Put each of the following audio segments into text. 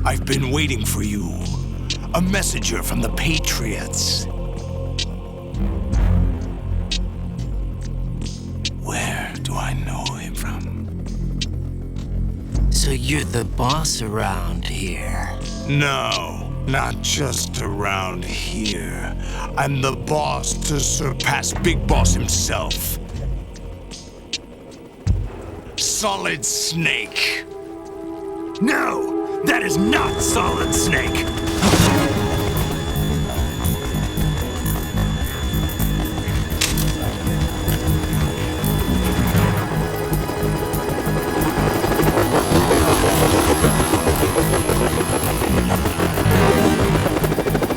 I've been waiting for you. A messenger from the Patriots. Where do I know him from? So you're the boss around here? No, not just around here. I'm the boss to surpass Big Boss himself. Solid Snake. No! That is not Solid Snake!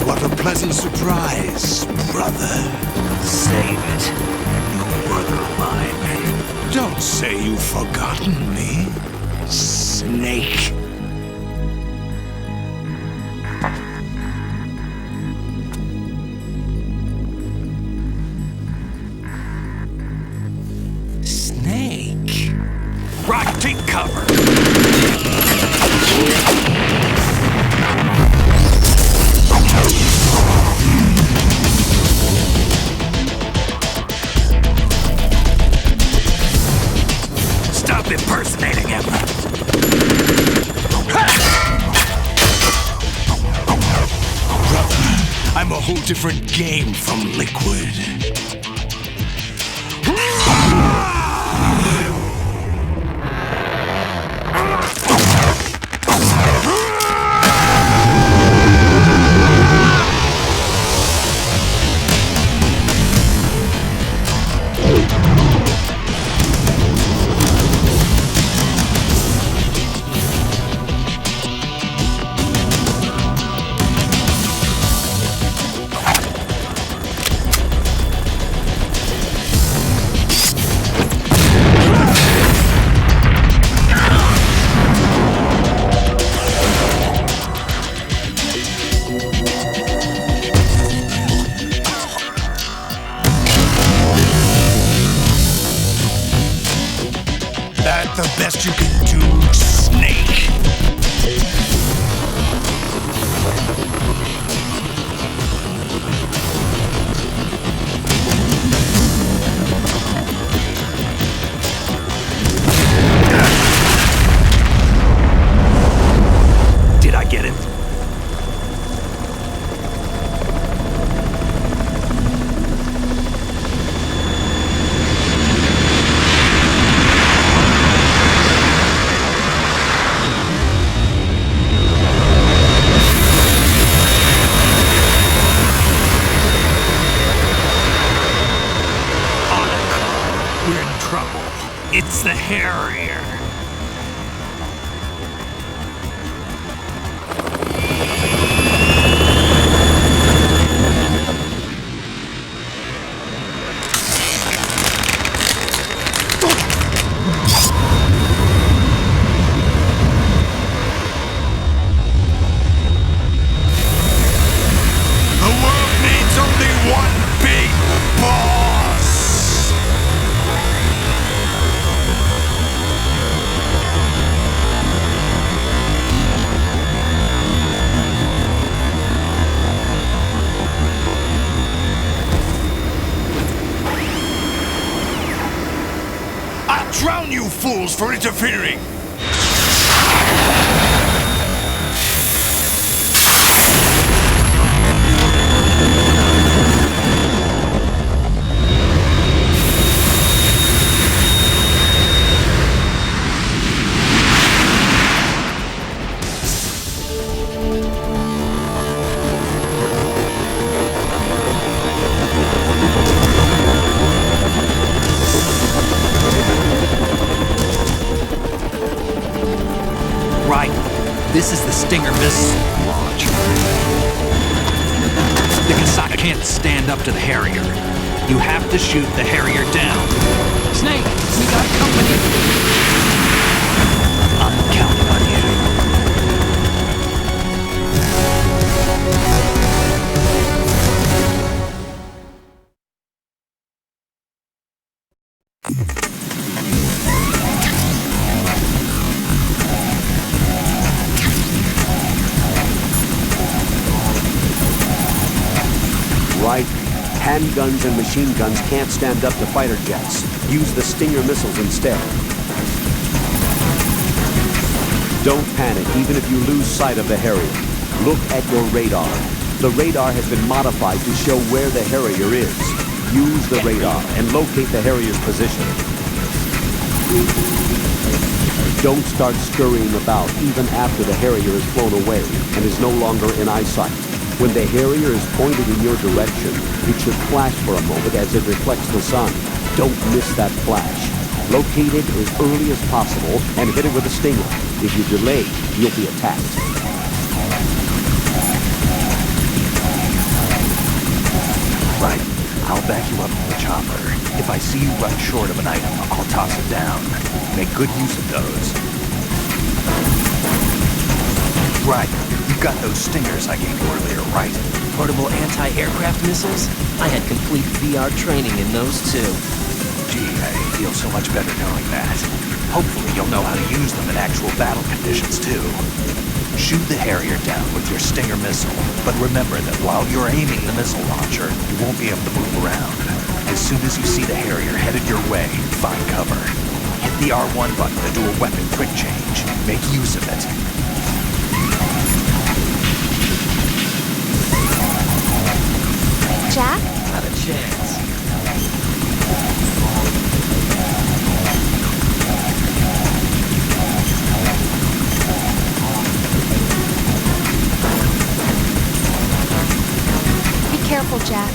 What a pleasant surprise, brother. Save it. You brother of mine. Don't say you've forgotten me, Snake. Snake? Rock, take cover! Stop impersonating him! Brother, I'm a whole different game from Liquid. The best you can do, Snake. Did I get it? We're in trouble. It's the Harrier. The world needs only one big boss. I'll drown you fools for interfering! Right. This is the Stinger missile launcher. The Kasaka can't stand up to the Harrier. You have to shoot the Harrier down. Snake, we got company. I'm counting on you. Right. Handguns and machine guns can't stand up to fighter jets. Use the Stinger missiles instead. Don't panic, even if you lose sight of the Harrier. Look at your radar. The radar has been modified to show where the Harrier is. Use the radar and locate the Harrier's position. Don't start scurrying about even after the Harrier is flown away and is no longer in eyesight. When the Harrier is pointed in your direction, it should flash for a moment as it reflects the sun. Don't miss that flash. Locate it as early as possible and hit it with a Stinger. If you delay, you'll be attacked. Right. I'll back you up from the chopper. If I see you run short of an item, I'll toss it down. Make good use of those. Right. You've got those Stingers I gave you earlier, right? Portable anti-aircraft missiles? I had complete VR training in those too. Gee, I feel so much better knowing that. Hopefully you'll know how to use them in actual battle conditions too. Shoot the Harrier down with your Stinger missile, but remember that while you're aiming the missile launcher, you won't be able to move around. As soon as you see the Harrier headed your way, find cover. Hit the R1 button to do a weapon quick change. Make use of it. Jack? Not a chance. Be careful, Jack.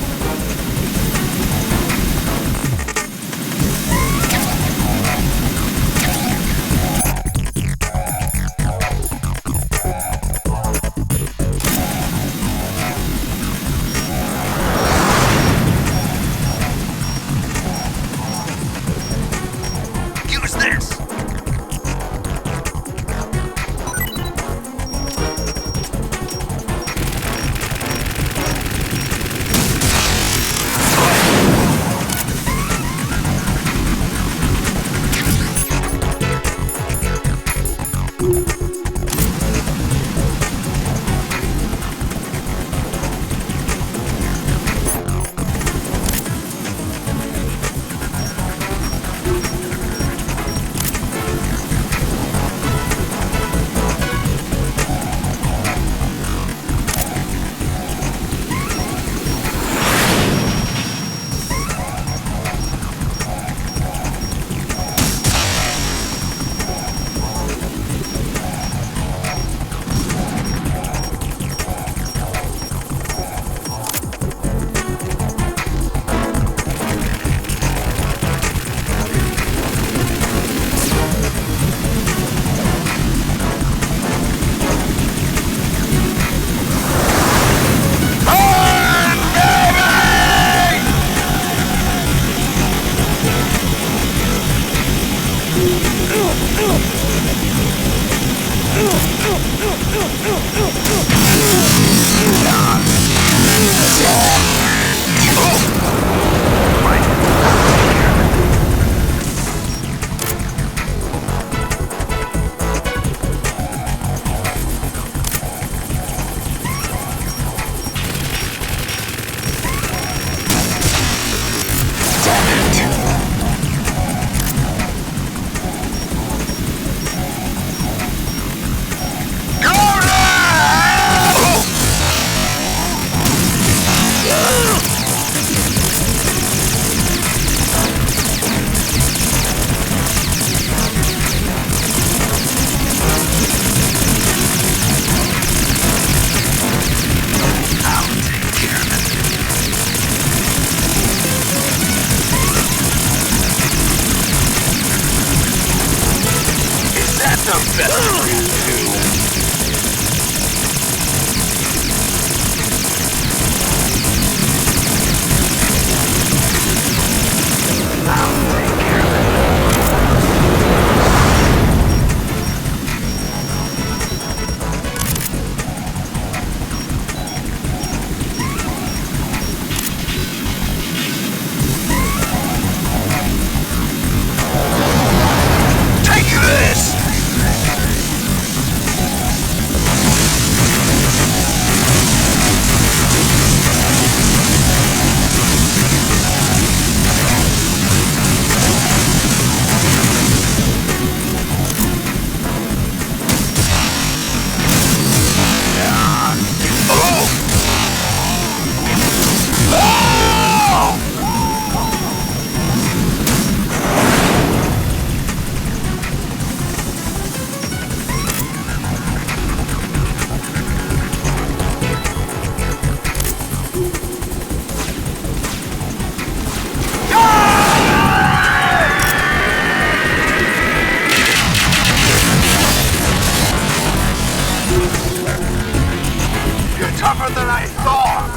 tougher than I thought!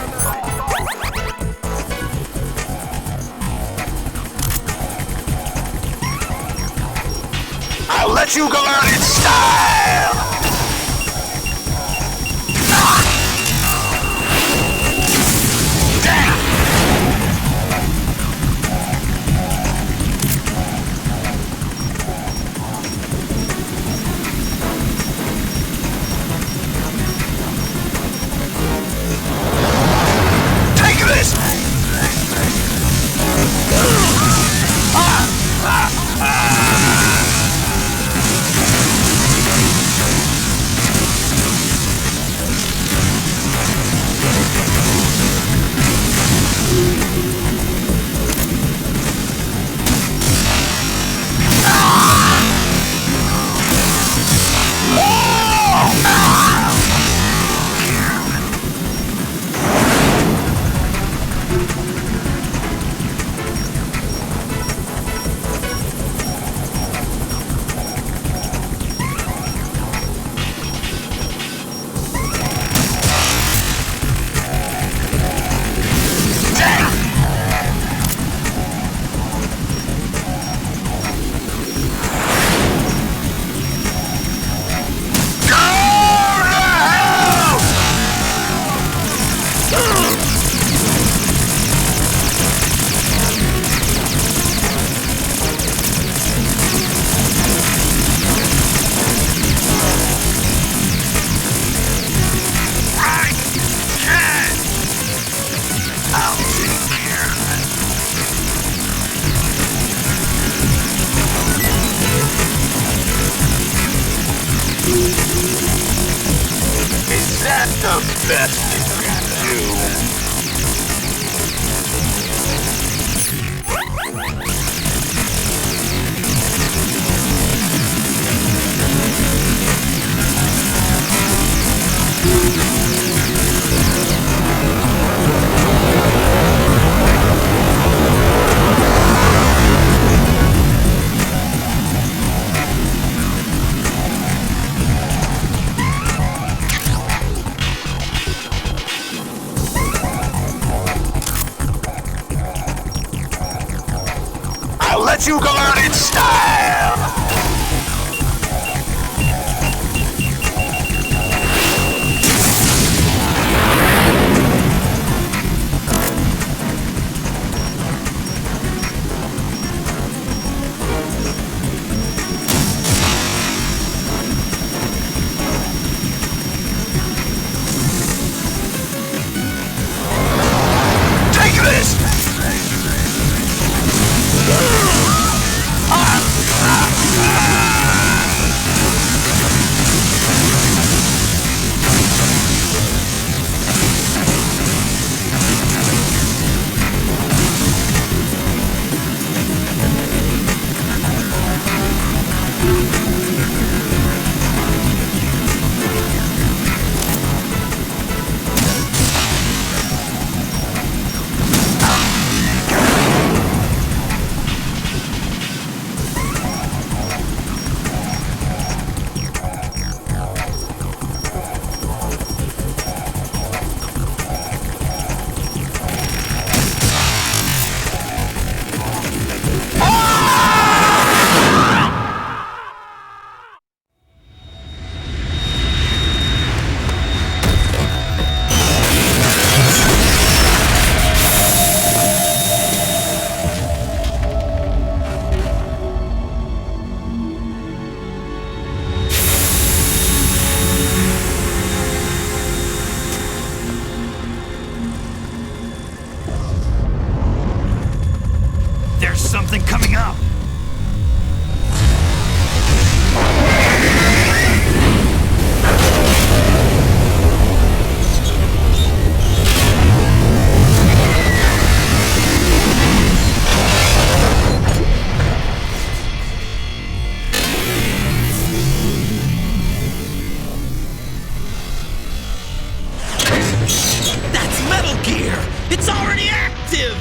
I'll let you go out in style! Damn! Take this! Is that the best you can do? I'll let you go out in style! Take this! There's something coming up! That's Metal Gear! It's already active!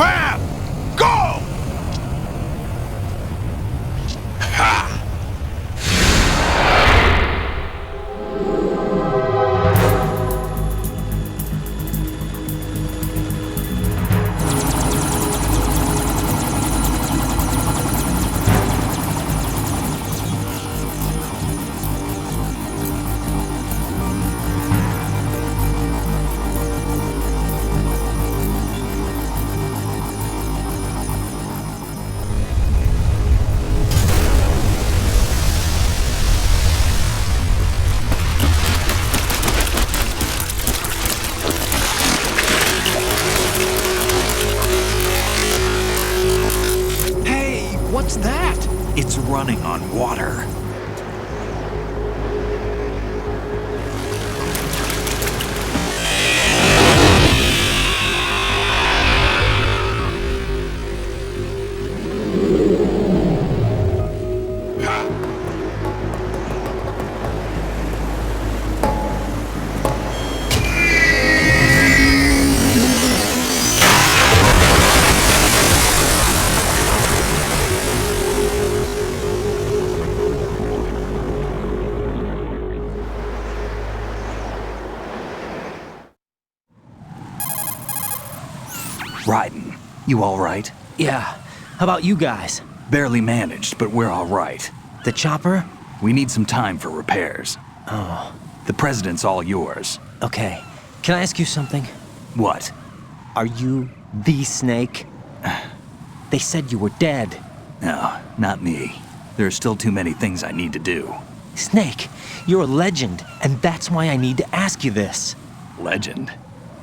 Fam! Go! Ha! What's that? It's running on water. Raiden, you all right? Yeah. How about you guys? Barely managed, but we're all right. The chopper? We need some time for repairs. Oh. The president's all yours. Okay. Can I ask you something? What? Are you the Snake? They said you were dead. No, not me. There are still too many things I need to do. Snake, you're a legend, and that's why I need to ask you this. Legend?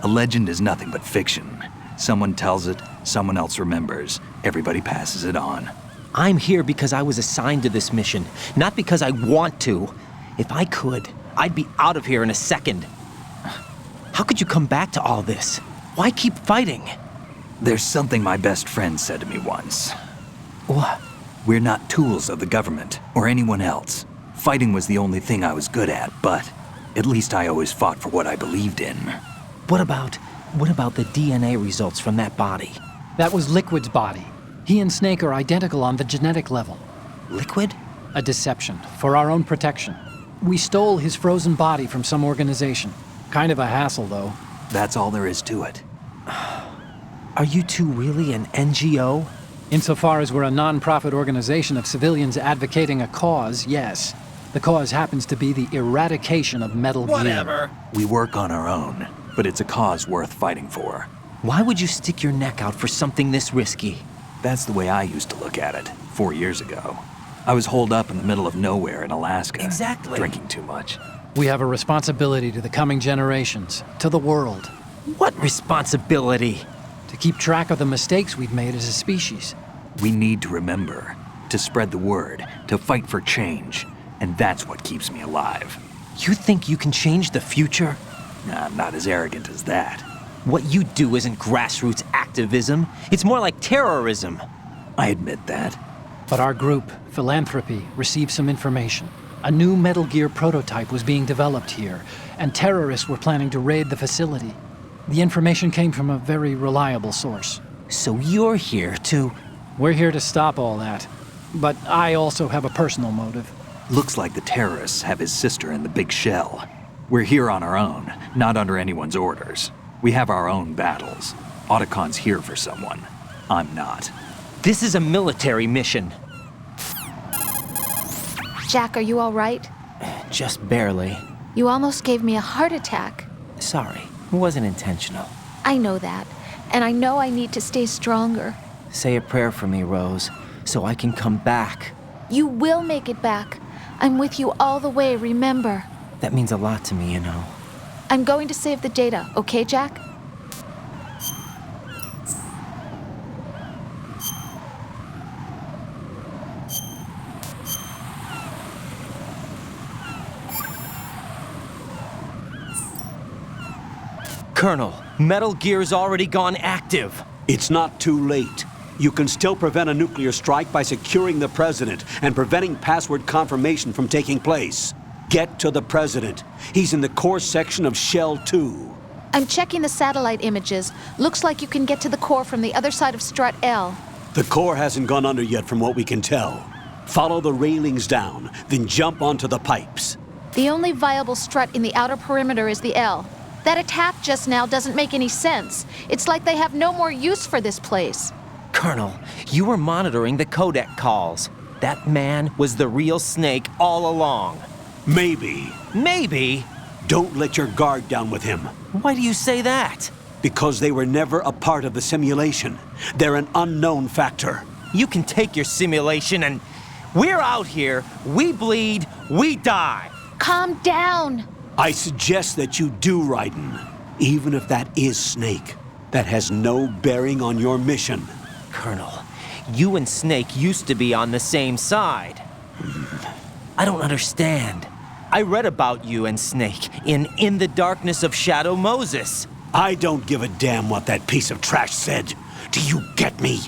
A legend is nothing but fiction. Someone tells it, someone else remembers. Everybody passes it on. I'm here because I was assigned to this mission, not because I want to. If I could, I'd be out of here in a second. How could you come back to all this? Why keep fighting? There's something my best friend said to me once. What? We're not tools of the government or anyone else. Fighting was the only thing I was good at, but at least I always fought for what I believed in. What about the DNA results from that body? That was Liquid's body. He and Snake are identical on the genetic level. Liquid? A deception, for our own protection. We stole his frozen body from some organization. Kind of a hassle, though. That's all there is to it. Are you two really an NGO? Insofar as we're a non-profit organization of civilians advocating a cause, yes. The cause happens to be the eradication of Metal Gear. Whatever. We work on our own, but it's a cause worth fighting for. Why would you stick your neck out for something this risky? That's the way I used to look at it 4 years ago. I was holed up in the middle of nowhere in Alaska. Exactly. Drinking too much. We have a responsibility to the coming generations, to the world. What responsibility? To keep track of the mistakes we've made as a species. We need to remember, to spread the word, to fight for change. And that's what keeps me alive. You think you can change the future? Nah, I'm not as arrogant as that. What you do isn't grassroots activism. It's more like terrorism. I admit that. But our group, Philanthropy, received some information. A new Metal Gear prototype was being developed here, and terrorists were planning to raid the facility. The information came from a very reliable source. So you're here to... We're here to stop all that. But I also have a personal motive. Looks like the terrorists have his sister in the big shell. We're here on our own, not under anyone's orders. We have our own battles. Otacon's here for someone. I'm not. This is a military mission. Jack, are you all right? Just barely. You almost gave me a heart attack. Sorry, it wasn't intentional. I know that. And I know I need to stay stronger. Say a prayer for me, Rose, so I can come back. You will make it back. I'm with you all the way, remember. That means a lot to me, you know. I'm going to save the data, okay, Jack? Colonel, Metal Gear's already gone active. It's not too late. You can still prevent a nuclear strike by securing the president and preventing password confirmation from taking place. Get to the president. He's in the core section of Shell 2. I'm checking the satellite images. Looks like you can get to the core from the other side of Strut L. The core hasn't gone under yet from what we can tell. Follow the railings down, then jump onto the pipes. The only viable strut in the outer perimeter is the L. That attack just now doesn't make any sense. It's like they have no more use for this place. Colonel, you were monitoring the codec calls. That man was the real Snake all along. Maybe. Maybe? Don't let your guard down with him. Why do you say that? Because they were never a part of the simulation. They're an unknown factor. You can take your simulation and... We're out here, we bleed, we die. Calm down. I suggest that you do, Raiden. Even if that is Snake. That has no bearing on your mission. Colonel, you and Snake used to be on the same side. I don't understand. I read about you and Snake in the Darkness of Shadow Moses. I don't give a damn what that piece of trash said. Do you get me?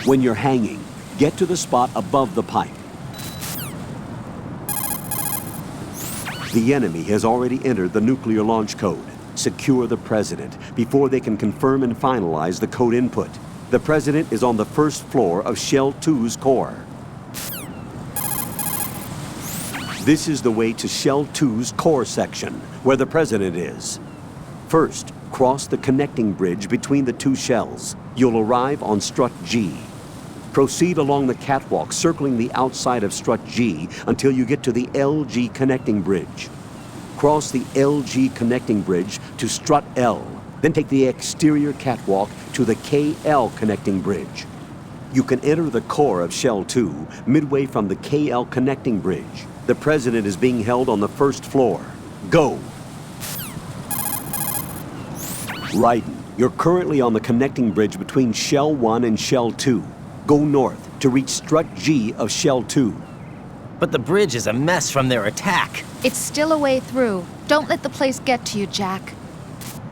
When you're hanging, get to the spot above the pipe. The enemy has already entered the nuclear launch code. Secure the President before they can confirm and finalize the code input. The President is on the first floor of Shell 2's core. This is the way to Shell 2's core section, where the President is. First, cross the connecting bridge between the two shells. You'll arrive on Strut G. Proceed along the catwalk, circling the outside of Strut G until you get to the LG connecting bridge. Cross the LG connecting bridge to Strut L, then take the exterior catwalk to the KL connecting bridge. You can enter the core of Shell 2 midway from the KL connecting bridge. The President is being held on the first floor. Go! Raiden, you're currently on the connecting bridge between Shell 1 and Shell 2. Go north to reach Strut G of Shell 2. But the bridge is a mess from their attack. It's still a way through. Don't let the place get to you, Jack.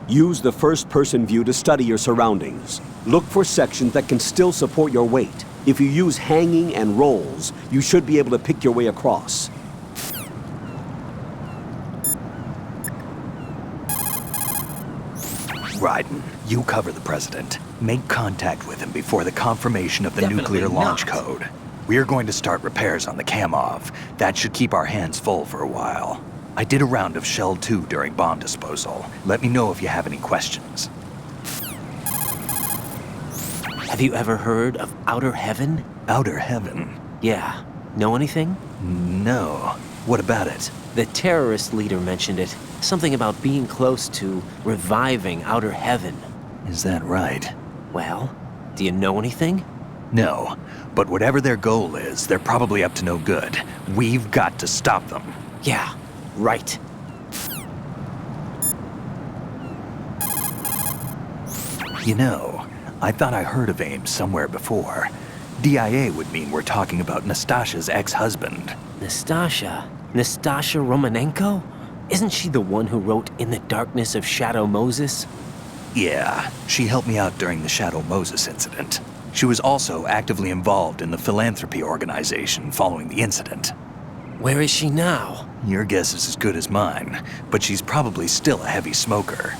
Use the first-person view to study your surroundings. Look for sections that can still support your weight. If you use hanging and rolls, you should be able to pick your way across. Raiden, you cover the President. Make contact with him before the confirmation of the Definitely nuclear launch not. code. We're going to start repairs on the Kamov. That should keep our hands full for a while. I did a round of Shell 2 during bomb disposal. Let me know if you have any questions. Have you ever heard of Outer Heaven? Outer Heaven? Yeah. Know anything? No. What about it? The terrorist leader mentioned it. Something about being close to reviving Outer Heaven. Is that right? Well, do you know anything? No. But whatever their goal is, they're probably up to no good. We've got to stop them. Yeah, right. You know, I thought I heard of AIM somewhere before. DIA would mean we're talking about Nastasha's ex-husband. Nastasha Romanenko? Isn't she the one who wrote In the Darkness of Shadow Moses? Yeah, she helped me out during the Shadow Moses incident. She was also actively involved in the Philanthropy organization following the incident. Where is she now? Your guess is as good as mine, but she's probably still a heavy smoker.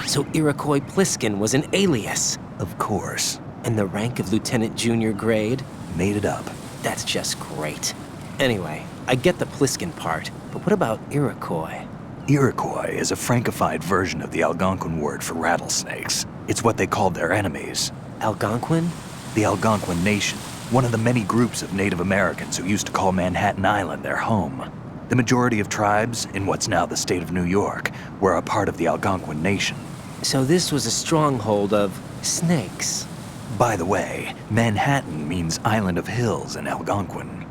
So Iroquois Pliskin was an alias. Of course. And the rank of Lieutenant Junior grade? Made it up. That's just great. Anyway, I get the Pliskin part, but what about Iroquois? Iroquois is a Frankified version of the Algonquin word for rattlesnakes. It's what they called their enemies. Algonquin? The Algonquin Nation, one of the many groups of Native Americans who used to call Manhattan Island their home. The majority of tribes, in what's now the state of New York, were a part of the Algonquin Nation. So this was a stronghold of snakes. By the way, Manhattan means Island of Hills in Algonquin.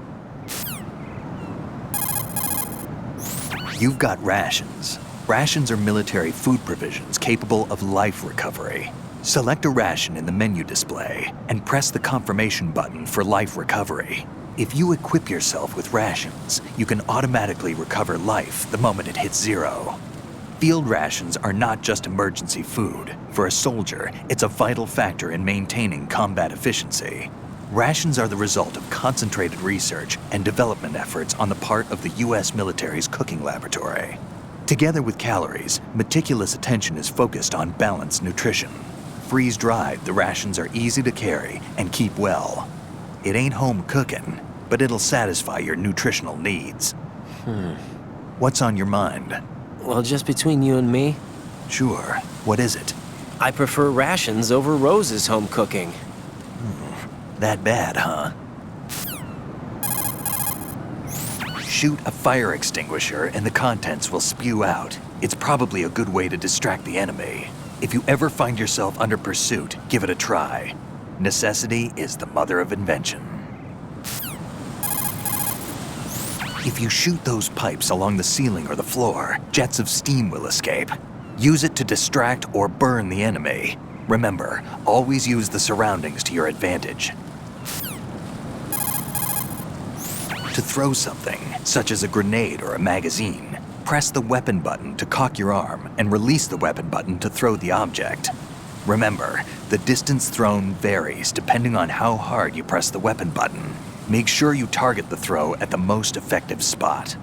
You've got rations. Rations are military food provisions capable of life recovery. Select a ration in the menu display and press the confirmation button for life recovery. If you equip yourself with rations, you can automatically recover life the moment it hits 0. Field rations are not just emergency food. For a soldier, it's a vital factor in maintaining combat efficiency. Rations are the result of concentrated research and development efforts on the part of the U.S. military's cooking laboratory. Together with calories, meticulous attention is focused on balanced nutrition. Freeze-dried, the rations are easy to carry and keep well. It ain't home cooking, but it'll satisfy your nutritional needs. What's on your mind? Well, just between you and me, Sure. What is it? I prefer rations over Rose's home cooking. That bad, huh? Shoot a fire extinguisher and the contents will spew out. It's probably a good way to distract the enemy. If you ever find yourself under pursuit, give it a try. Necessity is the mother of invention. If you shoot those pipes along the ceiling or the floor, jets of steam will escape. Use it to distract or burn the enemy. Remember, always use the surroundings to your advantage. To throw something, such as a grenade or a magazine, press the weapon button to cock your arm and release the weapon button to throw the object. Remember, the distance thrown varies depending on how hard you press the weapon button. Make sure you target the throw at the most effective spot.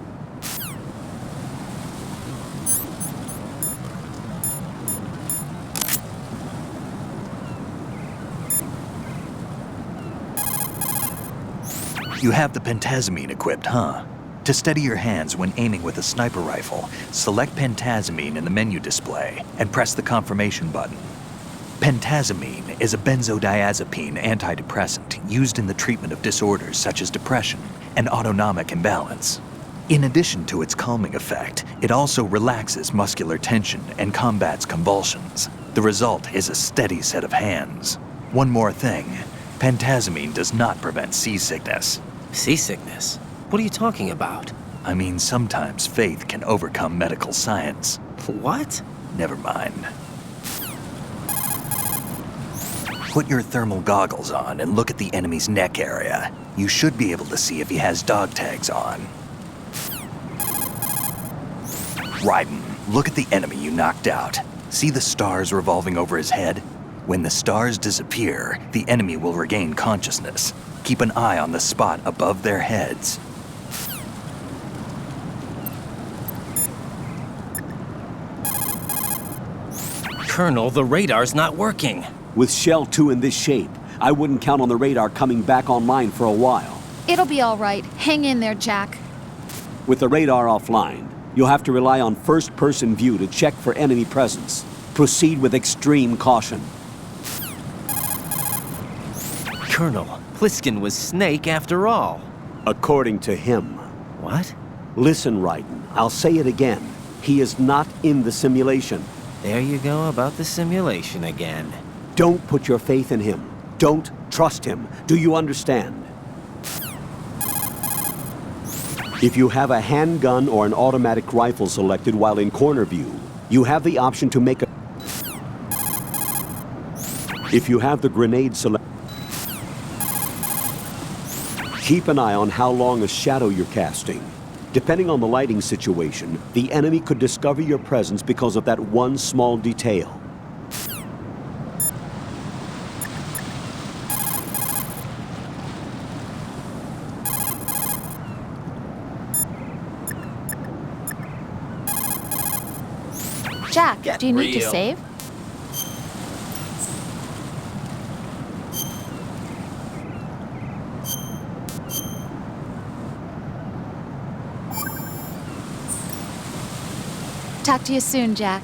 You have the pentazamine equipped, huh? To steady your hands when aiming with a sniper rifle, select pentazamine in the menu display and press the confirmation button. Pentazamine is a benzodiazepine antidepressant used in the treatment of disorders such as depression and autonomic imbalance. In addition to its calming effect, it also relaxes muscular tension and combats convulsions. The result is a steady set of hands. One more thing, pentazamine does not prevent seasickness. Seasickness? What are you talking about? I mean, sometimes faith can overcome medical science. What? Never mind. Put your thermal goggles on and look at the enemy's neck area. You should be able to see if he has dog tags on. Raiden, look at the enemy you knocked out. See the stars revolving over his head? When the stars disappear, the enemy will regain consciousness. Keep an eye on the spot above their heads. Colonel, the radar's not working. With Shell 2 in this shape, I wouldn't count on the radar coming back online for a while. It'll be all right. Hang in there, Jack. With the radar offline, you'll have to rely on first-person view to check for enemy presence. Proceed with extreme caution. Colonel, Pliskin was Snake after all. According to him. What? Listen, Raiden, I'll say it again. He is not in the simulation. There you go about the simulation again. Don't put your faith in him. Don't trust him. Do you understand? If you have a handgun or an automatic rifle selected while in corner view, you have the option to make a... If you have the grenade selected, keep an eye on how long a shadow you're casting. Depending on the lighting situation, the enemy could discover your presence because of that one small detail. Jack, Get do you need to real. save? Talk to you soon, Jack.